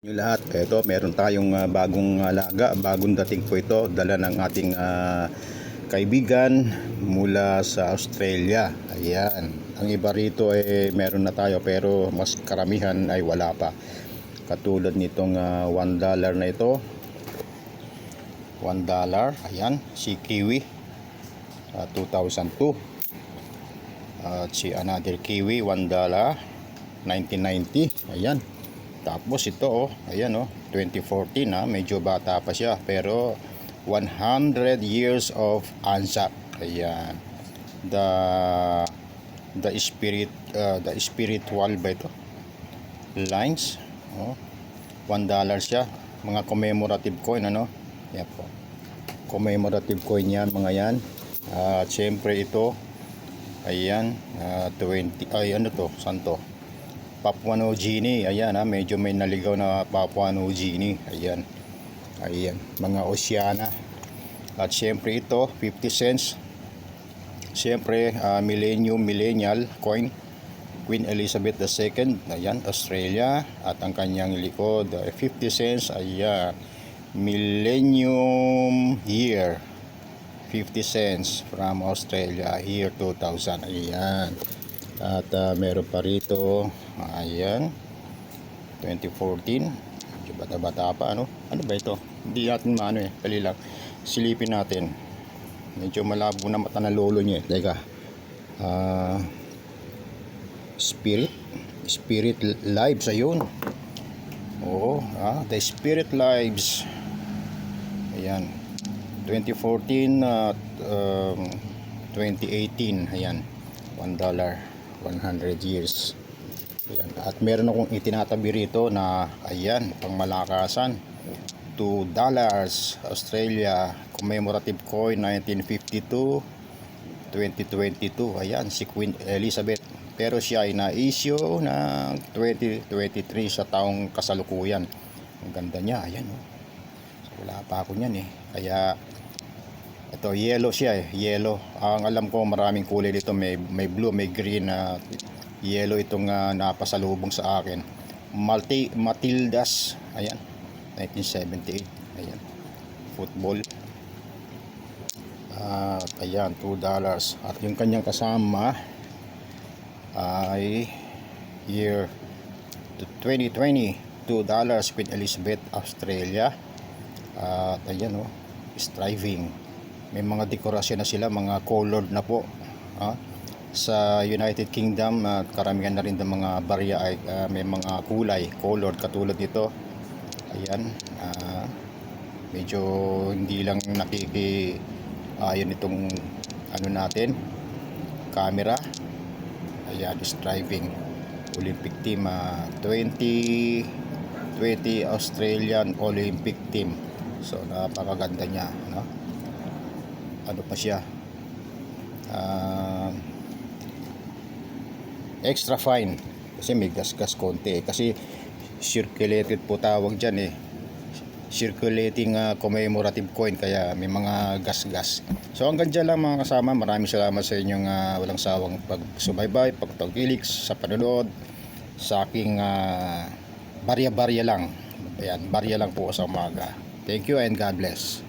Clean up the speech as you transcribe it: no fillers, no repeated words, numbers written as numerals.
Yung lahat, ito meron tayong bagong alaga, bagong dating po ito, dala ng ating kaibigan mula sa Australia. Ayan, ang iba rito ay meron na tayo pero mas karamihan ay wala pa. Katulad nitong $1 na ito, $1, ayan, si Kiwi, 2002. At si another Kiwi, $1, 1990, ayan. Tapos ito ayan 2014 medyo bata pa siya pero 100 years of ANZAC. Ayan. The spiritual ba ito? Lines. $1 siya. Mga commemorative coin Yan po. Commemorative coin yan mga yan. At syempre ito ayan 20 ay ano to? Saan to? Papua New Guinea, ayan medyo may naligaw na Papua New Guinea, ayan, mga Oceania. At syempre ito 50 cents, syempre millennial coin, Queen Elizabeth II, ayan, Australia. At ang kanyang likod 50 cents, ayan, millennium year, 50 cents from Australia, year 2000, ayan. At meron pa rito, ayan, 2014, medyo bata-bata pa, ano ba ito? Hindi natin maano dali lang, silipin natin, medyo malabo na mata na lolo niya teka. Spirit Lives, ayun, The Spirit Lives, ayan, 2014 at 2018, ayan, $1, 100 years. Ayan. At meron akong itinatabi rito na ayan, pangmalakasan, $2 Australia commemorative coin, 1952 2022. Ayan, si Queen Elizabeth, pero siya ay na-issue ng 2023 sa taong kasalukuyan. Ang ganda niya, ayan so, wala pa ako niyan kaya ito, yellow siya yellow. Ang alam ko maraming kulay dito, may blue, may green, yellow itong napasalubong sa akin. Matildas, ayan, 1978, ayan, football. Ayan, $2. At yung kanyang kasama ay year 2020, $2, Queen Elizabeth, Australia. At ayan striving. May mga dekorasyon na sila, mga colored na po. Sa United Kingdom, karamihan na rin ng mga barya ay may mga kulay, colored, katulad nito. Ayan, medyo hindi lang ayan itong natin, camera. Ayan, striving Olympic team, 2020 Australian Olympic team. So napakaganda niya, ano pa siya, extra fine kasi may gas konti kasi circulated po tawag dyan circulating commemorative coin, kaya may mga gas. So hanggang dyan lang mga kasama, maraming salamat sa inyong walang sawang pagsubaybay, pagpagilig sa panonood sa aking barya lang. Ayan, barya lang po sa umaga. Thank you and God bless.